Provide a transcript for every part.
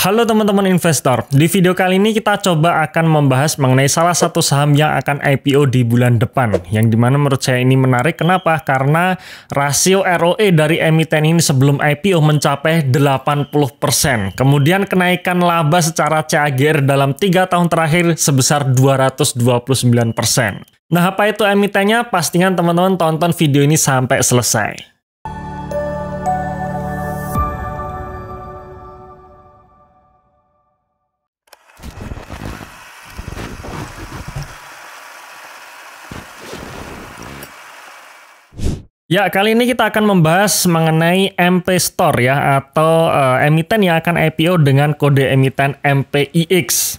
Halo teman-teman investor, di video kali ini kita coba akan membahas mengenai salah satu saham yang akan IPO di bulan depan. Yang dimana menurut saya ini menarik, kenapa? Karena rasio ROE dari emiten ini sebelum IPO mencapai 80%. Kemudian kenaikan laba secara CAGR dalam 3 tahun terakhir sebesar 229%. Nah, apa itu emitennya? Pastikan teman-teman tonton video ini sampai selesai. Ya, kali ini kita akan membahas mengenai MP Store ya, atau emiten yang akan IPO dengan kode emiten MPIX.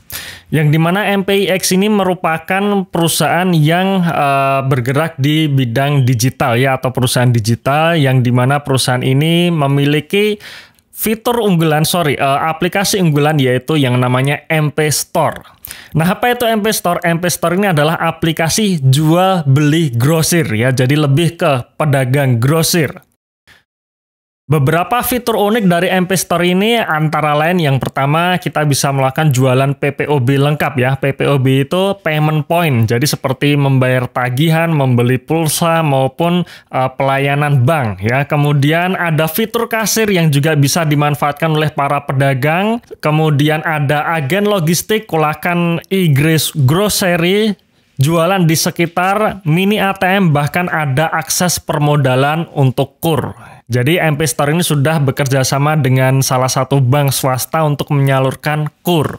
Yang dimana MPIX ini merupakan perusahaan yang bergerak di bidang digital ya, atau perusahaan digital yang dimana perusahaan ini memiliki fitur unggulan, aplikasi unggulan yaitu yang namanya MP Store. Nah, apa itu MP Store? MP Store ini adalah aplikasi jual beli grosir ya, jadi lebih ke pedagang grosir. Beberapa fitur unik dari MP Store ini antara lain yang pertama kita bisa melakukan jualan PPOB lengkap ya. PPOB itu payment point, jadi seperti membayar tagihan, membeli pulsa maupun pelayanan bank ya. Kemudian ada fitur kasir yang juga bisa dimanfaatkan oleh para pedagang. Kemudian ada agen logistik, kulakan e-grocery, jualan di sekitar mini ATM, bahkan ada akses permodalan untuk KUR. Jadi MP Store ini sudah bekerja sama dengan salah satu bank swasta untuk menyalurkan KUR.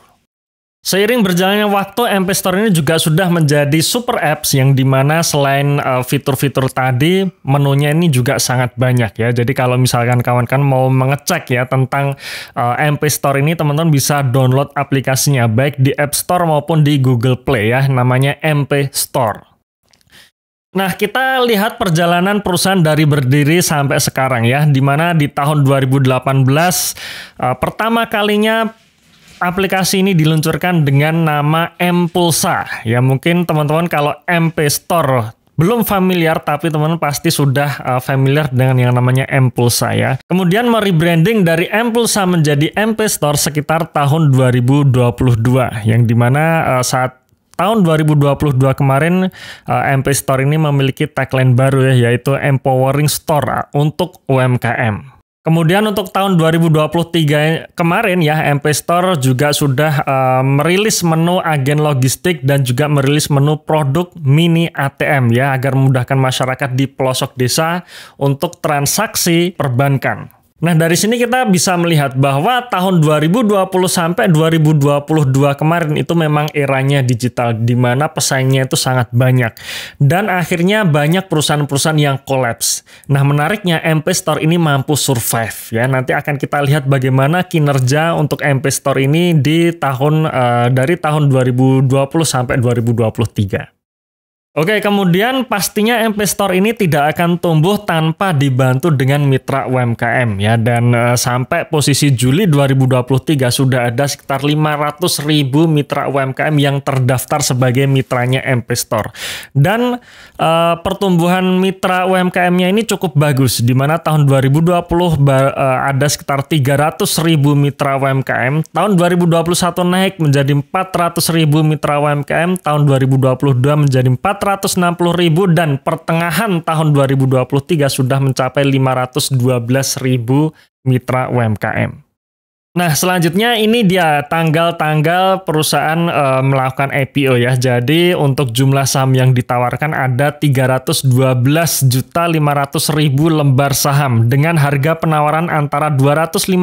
Seiring berjalannya waktu, MP Store ini juga sudah menjadi super apps yang dimana selain fitur-fitur tadi, menunya ini juga sangat banyak ya. Jadi kalau misalkan kawan-kawan mau mengecek ya tentang MP Store ini, teman-teman bisa download aplikasinya baik di App Store maupun di Google Play ya, namanya MP Store. Nah, kita lihat perjalanan perusahaan dari berdiri sampai sekarang ya, di mana di tahun 2018 pertama kalinya aplikasi ini diluncurkan dengan nama M-Pulsa. Ya, mungkin teman-teman kalau MP Store belum familiar, tapi teman-teman pasti sudah familiar dengan yang namanya M-Pulsa ya. Kemudian merebranding dari M-Pulsa menjadi MP Store sekitar tahun 2022, yang dimana saat tahun 2022 kemarin, MP Store ini memiliki tagline baru ya, yaitu Empowering Store untuk UMKM. Kemudian untuk tahun 2023 kemarin ya, MP Store juga sudah merilis menu agen logistik dan juga merilis menu produk mini ATM ya, agar memudahkan masyarakat di pelosok desa untuk transaksi perbankan. Nah, dari sini kita bisa melihat bahwa tahun 2020 sampai 2022 kemarin itu memang eranya digital, di mana pesaingnya itu sangat banyak. Dan akhirnya banyak perusahaan-perusahaan yang kolaps. Nah, menariknya MP Store ini mampu survive ya. Nanti akan kita lihat bagaimana kinerja untuk MP Store ini di dari tahun 2020 sampai 2023. Oke, kemudian pastinya MP Store ini tidak akan tumbuh tanpa dibantu dengan mitra UMKM ya, dan sampai posisi Juli 2023 sudah ada sekitar 500.000 mitra UMKM yang terdaftar sebagai mitranya MP Store. Dan pertumbuhan mitra UMKM-nya ini cukup bagus, di mana tahun 2020 ada sekitar 300.000 mitra UMKM, tahun 2021 naik menjadi 400.000 mitra UMKM, tahun 2022 menjadi 460.000, dan pertengahan tahun 2023 sudah mencapai 512.000 mitra UMKM. Nah, selanjutnya ini dia tanggal-tanggal perusahaan melakukan IPO ya. Jadi untuk jumlah saham yang ditawarkan ada 312.500.000 lembar saham dengan harga penawaran antara 256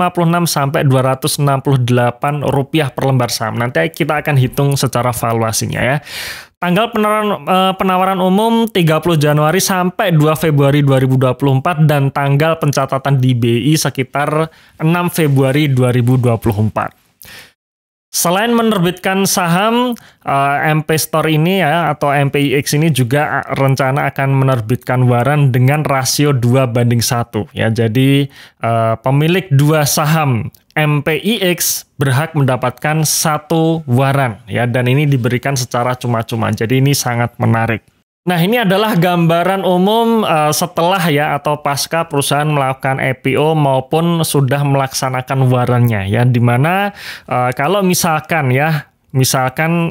sampai 268 rupiah per lembar saham. Nanti kita akan hitung secara valuasinya ya. Tanggal penawaran umum 30 Januari sampai 2 Februari 2024, dan tanggal pencatatan di BI sekitar 6 Februari 2024. Selain menerbitkan saham, MP Store ini ya, atau MPIX ini juga rencana akan menerbitkan waran dengan rasio 2:1 ya. Jadi pemilik 2 saham MPIX berhak mendapatkan 1 waran ya, dan ini diberikan secara cuma-cuma. Jadi ini sangat menarik. Nah, ini adalah gambaran umum setelah ya atau pasca perusahaan melakukan IPO maupun sudah melaksanakan warannya ya, di mana kalau misalkan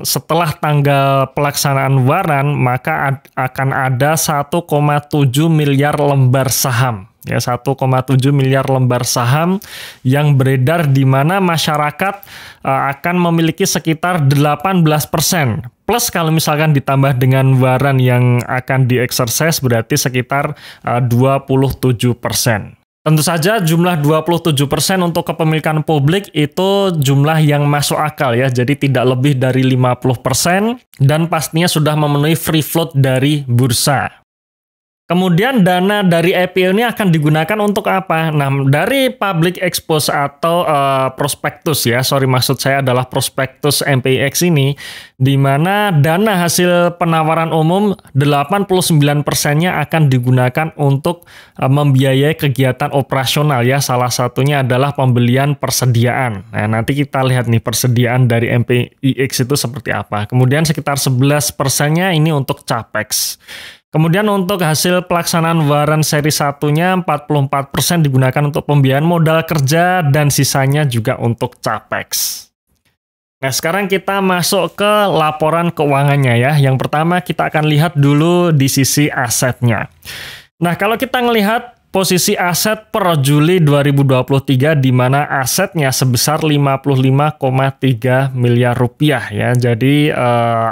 setelah tanggal pelaksanaan waran maka akan ada 1,7 miliar lembar saham. Ya, 1,7 miliar lembar saham yang beredar di mana masyarakat akan memiliki sekitar 18%. Plus kalau misalkan ditambah dengan waran yang akan dieksersis berarti sekitar 27%. Tentu saja jumlah 27% untuk kepemilikan publik itu jumlah yang masuk akal ya. Jadi tidak lebih dari 50% dan pastinya sudah memenuhi free float dari bursa. Kemudian dana dari IPO ini akan digunakan untuk apa? Nah, dari public expose atau prospektus ya, maksud saya adalah prospektus MPIX ini, di mana dana hasil penawaran umum 89%-nya akan digunakan untuk membiayai kegiatan operasional ya, salah satunya adalah pembelian persediaan. Nah, nanti kita lihat nih persediaan dari MPIX itu seperti apa. Kemudian sekitar 11%-nya ini untuk CAPEX. Kemudian untuk hasil pelaksanaan waran seri 1-nya 44% digunakan untuk pembiayaan modal kerja dan sisanya juga untuk CAPEX. Nah, sekarang kita masuk ke laporan keuangannya ya. Yang pertama kita akan lihat dulu di sisi asetnya. Nah, kalau kita melihat posisi aset per Juli 2023 di mana asetnya sebesar 55,3 miliar rupiah ya. Jadi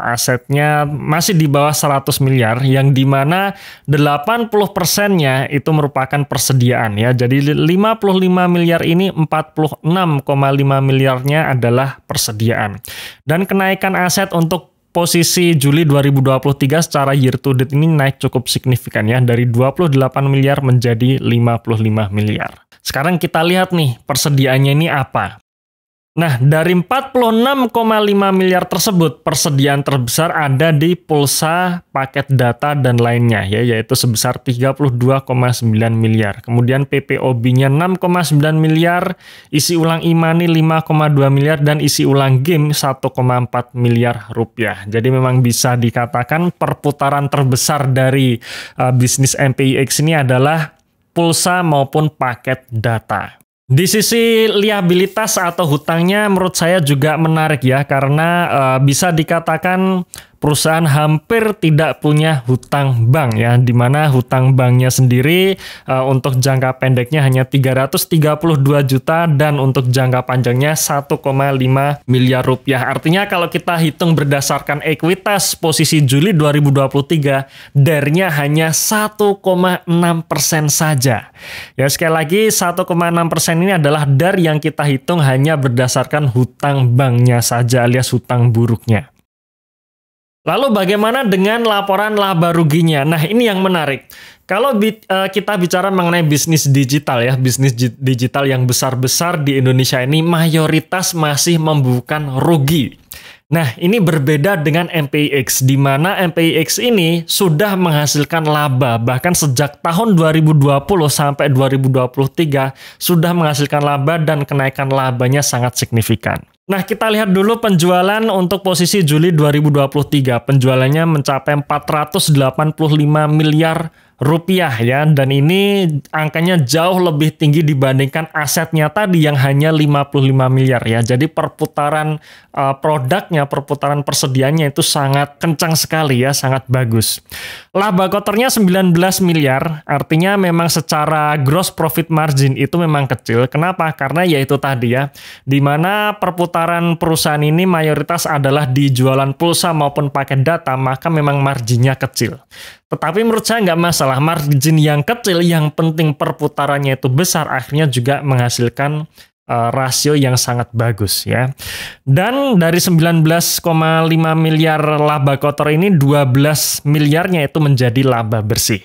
asetnya masih di bawah 100 miliar yang di mana 80%-nya itu merupakan persediaan ya. Jadi 55 miliar ini 46,5 miliarnya adalah persediaan. Dan kenaikan aset untuk posisi Juli 2023 secara year to date ini naik cukup signifikan ya, dari 28 miliar menjadi 55 miliar. Sekarang kita lihat nih persediaannya ini apa. Nah, dari 46,5 miliar tersebut, persediaan terbesar ada di pulsa, paket data, dan lainnya, ya, yaitu sebesar 32,9 miliar. Kemudian PPOB-nya 6,9 miliar, isi ulang e-money 5,2 miliar, dan isi ulang game 1,4 miliar rupiah. Jadi memang bisa dikatakan perputaran terbesar dari bisnis MPIX ini adalah pulsa maupun paket data. Di sisi liabilitas atau hutangnya menurut saya juga menarik ya, karena bisa dikatakan perusahaan hampir tidak punya hutang bank ya, di mana hutang banknya sendiri untuk jangka pendeknya hanya 332 juta dan untuk jangka panjangnya 1,5 miliar rupiah. Artinya kalau kita hitung berdasarkan ekuitas posisi Juli 2023, DER-nya hanya 1,6% saja. Ya, sekali lagi 1,6% ini adalah DER yang kita hitung hanya berdasarkan hutang banknya saja alias hutang buruknya. Lalu bagaimana dengan laporan laba ruginya? Nah, ini yang menarik. Kalau kita bicara mengenai bisnis digital ya, bisnis digital yang besar-besar di Indonesia ini mayoritas masih membukukan rugi. Nah, ini berbeda dengan MPIX, di mana MPIX ini sudah menghasilkan laba, bahkan sejak tahun 2020 sampai 2023 sudah menghasilkan laba dan kenaikan labanya sangat signifikan. Nah, kita lihat dulu penjualan untuk posisi Juli 2023. Penjualannya mencapai 485 miliar rupiah ya, dan ini angkanya jauh lebih tinggi dibandingkan asetnya tadi yang hanya 55 miliar ya. Jadi perputaran produknya, perputaran persediaannya itu sangat kencang sekali ya, sangat bagus. Laba kotornya 19 miliar, artinya memang secara gross profit margin itu memang kecil. Kenapa? Karena ya itu tadi ya, di mana perputaran perusahaan ini mayoritas adalah di jualan pulsa maupun paket data, maka memang marginnya kecil. Tetapi menurut saya nggak masalah, margin yang kecil, yang penting perputarannya itu besar, akhirnya juga menghasilkan rasio yang sangat bagus ya. Dan dari 19,5 miliar laba kotor ini, 12 miliarnya itu menjadi laba bersih.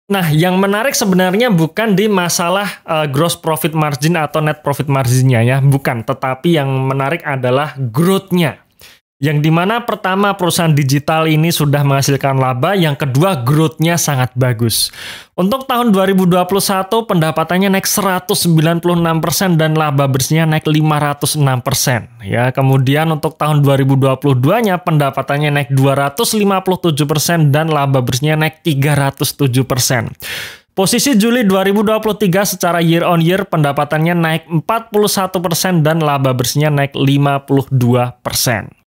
Nah, yang menarik sebenarnya bukan di masalah gross profit margin atau net profit marginnya ya, bukan. Tetapi yang menarik adalah growth-nya. Yang dimana pertama perusahaan digital ini sudah menghasilkan laba, yang kedua growth-nya sangat bagus. Untuk tahun 2021 pendapatannya naik 196% dan laba bersihnya naik 506%. Ya, kemudian untuk tahun 2022-nya pendapatannya naik 257% dan laba bersihnya naik 307%. Posisi Juli 2023 secara year on year pendapatannya naik 41% dan laba bersihnya naik 52%.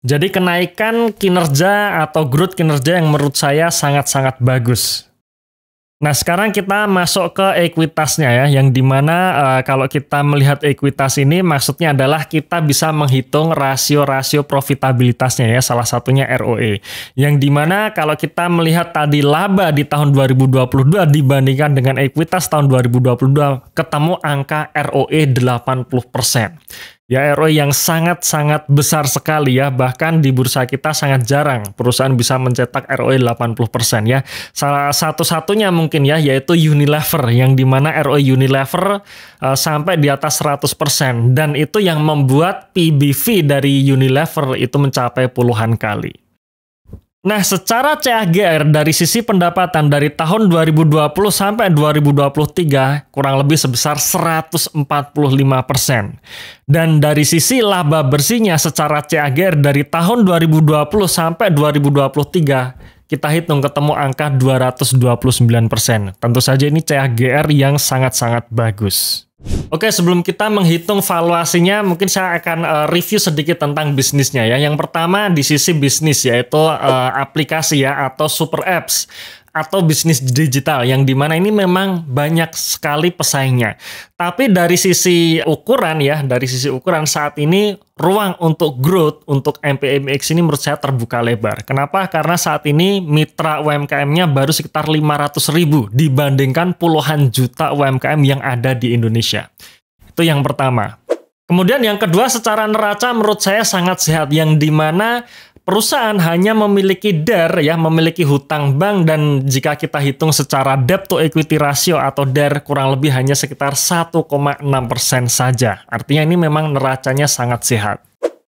Jadi kenaikan kinerja atau growth kinerja yang menurut saya sangat-sangat bagus. Nah, sekarang kita masuk ke ekuitasnya ya, yang dimana kalau kita melihat ekuitas ini maksudnya adalah kita bisa menghitung rasio-rasio profitabilitasnya ya, salah satunya ROE. Yang dimana kalau kita melihat tadi laba di tahun 2022 dibandingkan dengan ekuitas tahun 2022, ketemu angka ROE 80%. Ya, ROE yang sangat-sangat besar sekali ya, bahkan di bursa kita sangat jarang perusahaan bisa mencetak ROE 80% ya. Salah satu-satunya mungkin ya, yaitu Unilever, yang dimana ROE Unilever sampai di atas 100%, dan itu yang membuat PBV dari Unilever itu mencapai puluhan kali. Nah, secara CAGR dari sisi pendapatan dari tahun 2020 sampai 2023 kurang lebih sebesar 145%. Dan dari sisi laba bersihnya secara CAGR dari tahun 2020 sampai 2023 kita hitung ketemu angka 229%. Tentu saja ini CAGR yang sangat-sangat bagus. Oke, sebelum kita menghitung valuasinya, mungkin saya akan review sedikit tentang bisnisnya ya. Yang pertama di sisi bisnis, yaitu aplikasi ya, atau super apps, atau bisnis digital, yang dimana ini memang banyak sekali pesaingnya. Tapi dari sisi ukuran ya, dari sisi ukuran saat ini ruang untuk growth untuk MPIX ini menurut saya terbuka lebar. Kenapa? Karena saat ini mitra UMKM-nya baru sekitar 500.000 dibandingkan puluhan juta UMKM yang ada di Indonesia. Itu yang pertama. Kemudian yang kedua, secara neraca menurut saya sangat sehat, yang dimana perusahaan hanya memiliki DER ya, memiliki hutang bank, dan jika kita hitung secara debt to equity ratio atau DER kurang lebih hanya sekitar 1,6% saja. Artinya ini memang neracanya sangat sehat.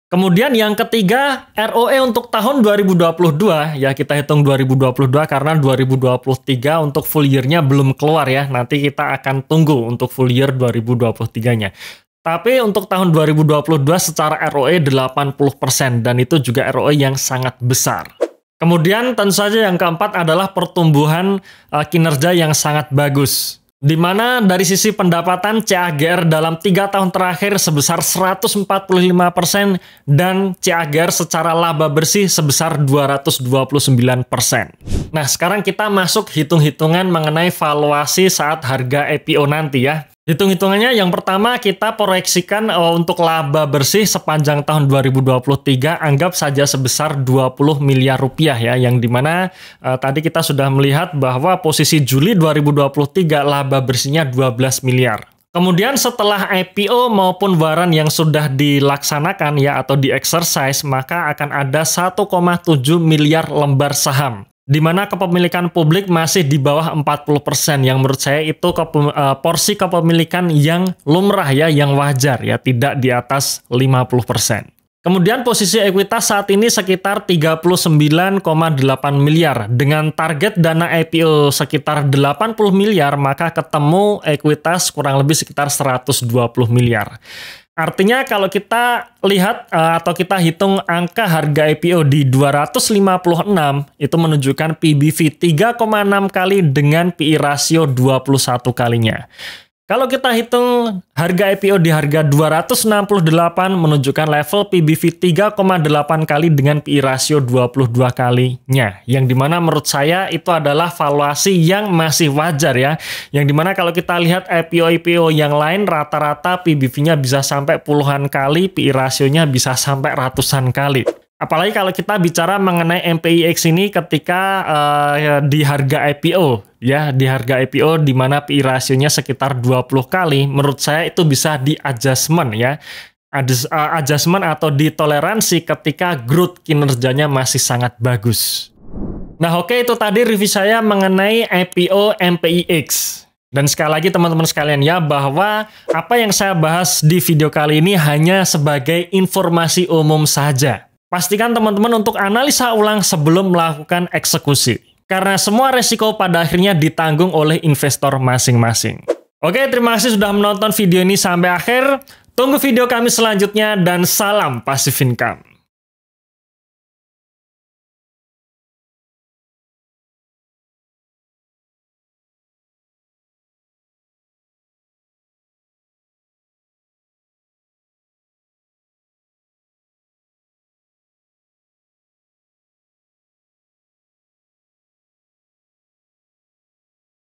Kemudian yang ketiga, ROE untuk tahun 2022, ya kita hitung 2022 karena 2023 untuk full year-nya belum keluar ya, nanti kita akan tunggu untuk full year 2023-nya. Tapi untuk tahun 2022 secara ROE 80% dan itu juga ROE yang sangat besar. Kemudian tentu saja yang keempat adalah pertumbuhan kinerja yang sangat bagus. Di mana dari sisi pendapatan CAGR dalam 3 tahun terakhir sebesar 145% dan CAGR secara laba bersih sebesar 229%. Nah, sekarang kita masuk hitung-hitungan mengenai valuasi saat harga IPO nanti ya. Hitung-hitungannya yang pertama kita proyeksikan untuk laba bersih sepanjang tahun 2023 anggap saja sebesar 20 miliar rupiah ya, yang dimana tadi kita sudah melihat bahwa posisi Juli 2023 laba bersihnya 12 miliar. Kemudian setelah IPO maupun waran yang sudah dilaksanakan ya atau di-exercise, maka akan ada 1,7 miliar lembar saham, di mana kepemilikan publik masih di bawah 40%, yang menurut saya itu porsi kepemilikan yang lumrah ya, yang wajar ya, tidak di atas 50%. Kemudian posisi ekuitas saat ini sekitar 39,8 miliar. Dengan target dana IPO sekitar 80 miliar, maka ketemu ekuitas kurang lebih sekitar 120 miliar. Artinya kalau kita lihat atau kita hitung angka harga IPO di 256, itu menunjukkan PBV 3,6 kali dengan PI rasio 21 kalinya. Kalau kita hitung harga IPO di harga 268 menunjukkan level PBV 3,8 kali dengan PI rasio 22 kalinya. Yang dimana menurut saya itu adalah valuasi yang masih wajar ya. Yang dimana kalau kita lihat IPO-IPO yang lain rata-rata PBV-nya bisa sampai puluhan kali, PI rasionya bisa sampai ratusan kali. Apalagi kalau kita bicara mengenai MPIX ini ketika di harga IPO, ya di harga IPO di mana PI rasionya sekitar 20 kali, menurut saya itu bisa di adjustment ya, adjustment atau ditoleransi ketika growth kinerjanya masih sangat bagus. Nah oke, itu tadi review saya mengenai IPO MPIX. Dan sekali lagi teman-teman sekalian ya, bahwa apa yang saya bahas di video kali ini hanya sebagai informasi umum saja. pastikan teman-teman untuk analisa ulang sebelum melakukan eksekusi. Karena semua resiko pada akhirnya ditanggung oleh investor masing-masing. Oke, terima kasih sudah menonton video ini sampai akhir. Tunggu video kami selanjutnya dan salam Passive Income.